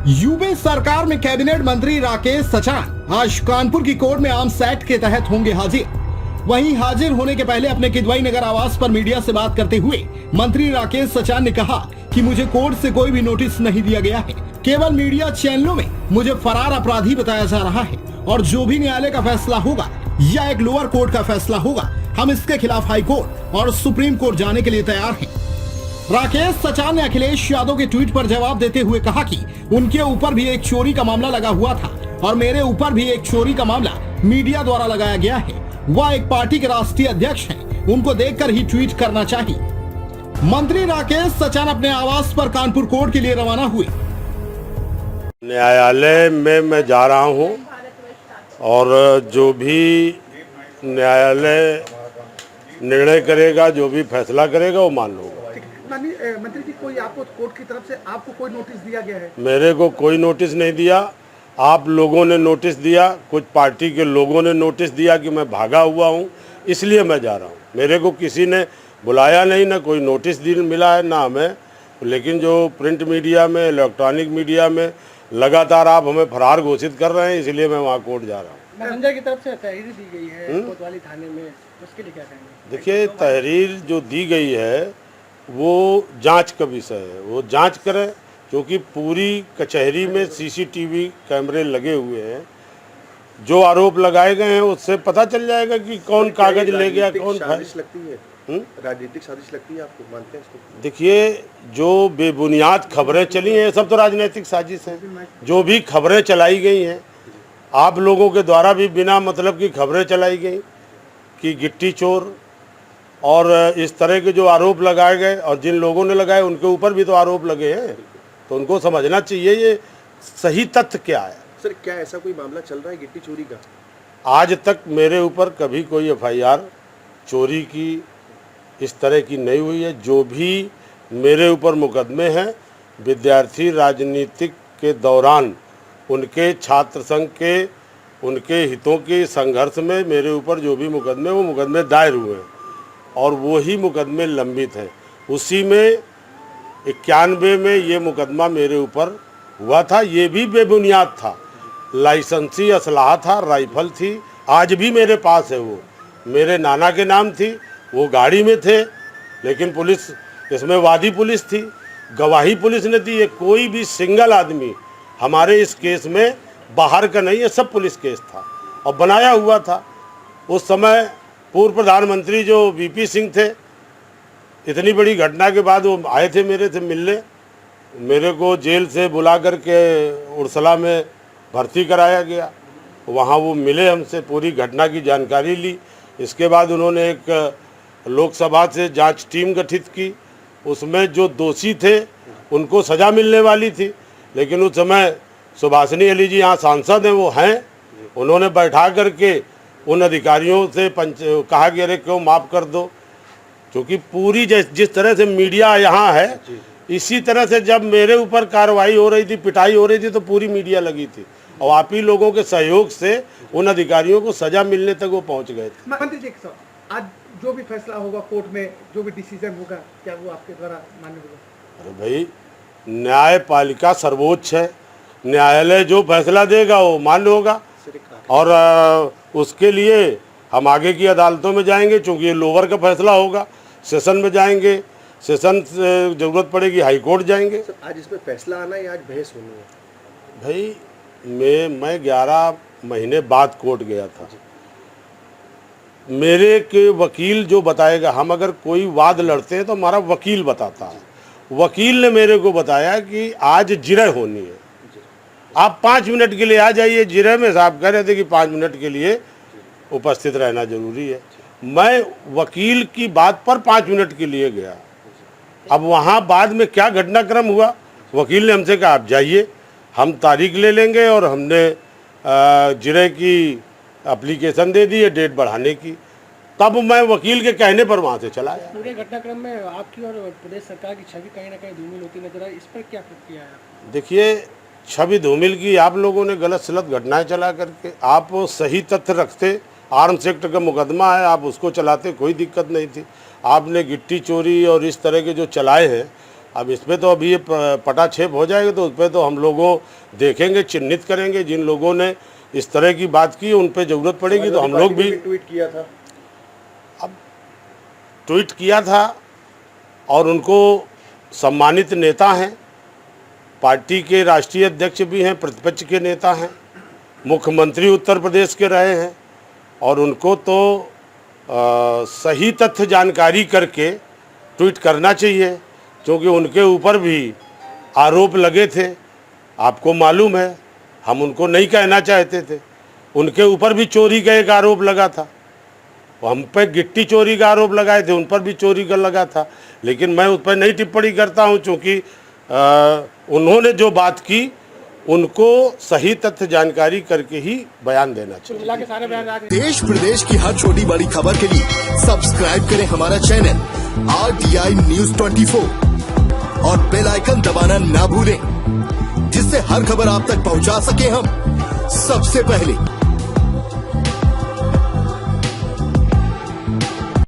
UP सरकार में cabinet मंत्री राकेश सचान आज कानपुर की कोर्ट में आर्म्स एक्ट के तहत होंगे हाजिर। वहीं हाजिर होने के पहले अपने किदवई नगर आवास पर मीडिया से बात करते हुए मंत्री राकेश सचान ने कहा कि मुझे कोर्ट से कोई भी नोटिस नहीं दिया गया है, केवल मीडिया चैनलों में मुझे फरार अपराधी बताया जा रहा है और जो भी न्यायालय का फैसला होगा या एक लोअर कोर्ट का फैसला होगा, हम इसके खिलाफ हाई कोर्ट और सुप्रीम कोर्ट जाने के लिए तैयार हैं। राकेश सचान ने अखिलेश यादव के ट्वीट पर जवाब देते हुए कहा कि उनके ऊपर भी एक चोरी का मामला लगा हुआ था और मेरे ऊपर भी एक चोरी का मामला मीडिया द्वारा लगाया गया है। वह एक पार्टी के राष्ट्रीय अध्यक्ष हैं, उनको देखकर ही ट्वीट करना चाहिए। मंत्री राकेश सचान अपने आवास पर कानपुर कोर्ट के लिए रवाना हुए। न्यायालय में मैं जा रहा हूं और जो भी न्यायालय निर्णय करेगा, जो भी फैसला करेगा वो मान लूंगा। मंत्री जी, कोई आपको कोर्ट की तरफ से आपको कोई नोटिस दिया गया है? मेरे को कोई नोटिस नहीं दिया, आप लोगों ने नोटिस दिया, कुछ पार्टी के लोगों ने नोटिस दिया कि मैं भागा हुआ हूं, इसलिए मैं जा रहा हूं। मेरे को किसी ने बुलाया नहीं, ना कोई नोटिस मिला है ना हमें। लेकिन जो प्रिंट मीडिया में, इलेक्ट्रॉनिक मीडिया में लगातार आप हमें फरार घोषित कर रहे हैं, इसलिए मैं वहाँ कोर्ट जा रहा हूँ। मैनेजर की तरफ से तहरीर दी गई है कोतवाली थाने में, उसके लिए क्या कहेंगे? देखिए, तहरीर जो दी गई है वो जांच का विषय है, वो जांच करें, क्योंकि पूरी कचहरी में सीसीटीवी कैमरे लगे हुए हैं। जो आरोप लगाए गए हैं उससे पता चल जाएगा कि कौन कागज ले गया, कौन साजिश लगती है। राजनीतिक साजिश लगती है आपको, मानते हैं इसको? देखिए, जो बेबुनियाद खबरें चली हैं, ये सब तो राजनीतिक साजिश है। जो भी खबरें चलाई गई हैं, आप लोगों के द्वारा भी बिना मतलब की खबरें चलाई गई कि गिट्टी चोर और इस तरह के जो आरोप लगाए गए, और जिन लोगों ने लगाए उनके ऊपर भी तो आरोप लगे हैं, तो उनको समझना चाहिए ये सही तथ्य क्या है। सर, क्या ऐसा कोई मामला चल रहा है गिट्टी चोरी का? आज तक मेरे ऊपर कभी कोई एफआईआर चोरी की इस तरह की नहीं हुई है। जो भी मेरे ऊपर मुकदमे हैं, विद्यार्थी राजनीतिक के दौरान उनके छात्र संघ के, उनके हितों के संघर्ष में मेरे ऊपर जो भी मुकदमे, वो मुकदमे दायर हुए हैं और वो ही मुकदमे लंबित हैं। उसी में 91 में ये मुकदमा मेरे ऊपर हुआ था, ये भी बेबुनियाद था। लाइसेंसी असलाह था, राइफल थी, आज भी मेरे पास है। वो मेरे नाना के नाम थी, वो गाड़ी में थे, लेकिन पुलिस इसमें वादी पुलिस थी, गवाही पुलिस ने दी। ये कोई भी सिंगल आदमी हमारे इस केस में बाहर का नहीं है, सब पुलिस केस था और बनाया हुआ था। उस समय पूर्व प्रधानमंत्री जो वीपी सिंह थे, इतनी बड़ी घटना के बाद वो आए थे मेरे से मिलने। मेरे को जेल से बुला कर के उर्सला में भर्ती कराया गया, वहाँ वो मिले हमसे, पूरी घटना की जानकारी ली। इसके बाद उन्होंने एक लोकसभा से जांच टीम गठित की, उसमें जो दोषी थे उनको सज़ा मिलने वाली थी, लेकिन उस समय सुभाषिनी अली जी यहाँ सांसद हैं, वो हैं, उन्होंने बैठा करके उन अधिकारियों से कहा कि अरे क्यों माफ़ कर दो, क्योंकि पूरी जिस तरह से मीडिया यहाँ है, इसी तरह से जब मेरे ऊपर कार्रवाई हो रही थी, पिटाई हो रही थी, तो पूरी मीडिया लगी थी और आप ही लोगों के सहयोग से उन अधिकारियों को सज़ा मिलने तक वो पहुँच गए थे। मंत्री जी, आज जो भी फैसला होगा कोर्ट में, जो भी डिसीजन होगा, क्या वो आपके द्वारा मान्य होगा? अरे भाई, न्यायपालिका सर्वोच्च है, न्यायालय जो फैसला देगा वो मान्य होगा और उसके लिए हम आगे की अदालतों में जाएंगे, क्योंकि ये लोअर का फैसला होगा। सेशन में जाएंगे, सेशन से ज़रूरत पड़ेगी हाई कोर्ट जाएंगे। सर, आज इसमें फैसला आना है या आज बहस होनी है? भाई, मैं 11 महीने बाद कोर्ट गया था। मेरे के वकील जो बताएगा, हम अगर कोई वाद लड़ते हैं तो हमारा वकील बताता है। वकील ने मेरे को बताया कि आज जिरह होनी है, आप 5 मिनट के लिए आ जाइए। जिरह में साहब कह रहे थे कि 5 मिनट के लिए उपस्थित रहना जरूरी है। मैं वकील की बात पर 5 मिनट के लिए गया। अब वहाँ बाद में क्या घटनाक्रम हुआ, वकील ने हमसे कहा आप जाइए, हम तारीख ले लेंगे, और हमने जिरह की एप्लीकेशन दे दी है डेट बढ़ाने की। तब मैं वकील के कहने पर वहाँ से चला आया। पूरे घटनाक्रम में आपकी और प्रदेश सरकार की छवि कहीं ना कहीं धूमिल होती नजर आई, इस पर क्या प्रतिक्रिया है? देखिए, छवि धूमिल की आप लोगों ने गलत सलत घटनाएं चला करके, आप सही तथ्य रखते, आर्म्स एक्ट का मुकदमा है, आप उसको चलाते, कोई दिक्कत नहीं थी। आपने गिट्टी चोरी और इस तरह के जो चलाए हैं, अब इस पे तो अभी ये पटाक्षेप हो जाएगा, तो उस पर तो हम लोगों देखेंगे, चिन्हित करेंगे। जिन लोगों ने इस तरह की बात की उन पे ज़रूरत पड़ेगी तो हम लोग भी ट्वीट किया था। अब ट्वीट किया था और उनको सम्मानित नेता हैं, पार्टी के राष्ट्रीय अध्यक्ष भी हैं, प्रतिपक्ष के नेता हैं, मुख्यमंत्री उत्तर प्रदेश के रहे हैं और उनको तो सही तथ्य जानकारी करके ट्वीट करना चाहिए, क्योंकि उनके ऊपर भी आरोप लगे थे। आपको मालूम है, हम उनको नहीं कहना चाहते थे, उनके ऊपर भी चोरी का एक आरोप लगा था। हम पे गिट्टी चोरी का आरोप लगाए थे, उन पर भी चोरी का लगा था, लेकिन मैं उस पर नहीं टिप्पणी करता हूं, क्योंकि उन्होंने जो बात की उनको सही तथ्य जानकारी करके ही बयान देना चाहिए। देश प्रदेश की हर छोटी बड़ी खबर के लिए सब्सक्राइब करें हमारा चैनल RTI News 24 और बेल आइकन दबाना ना भूलें, जिससे हर खबर आप तक पहुंचा सके हम सबसे पहले।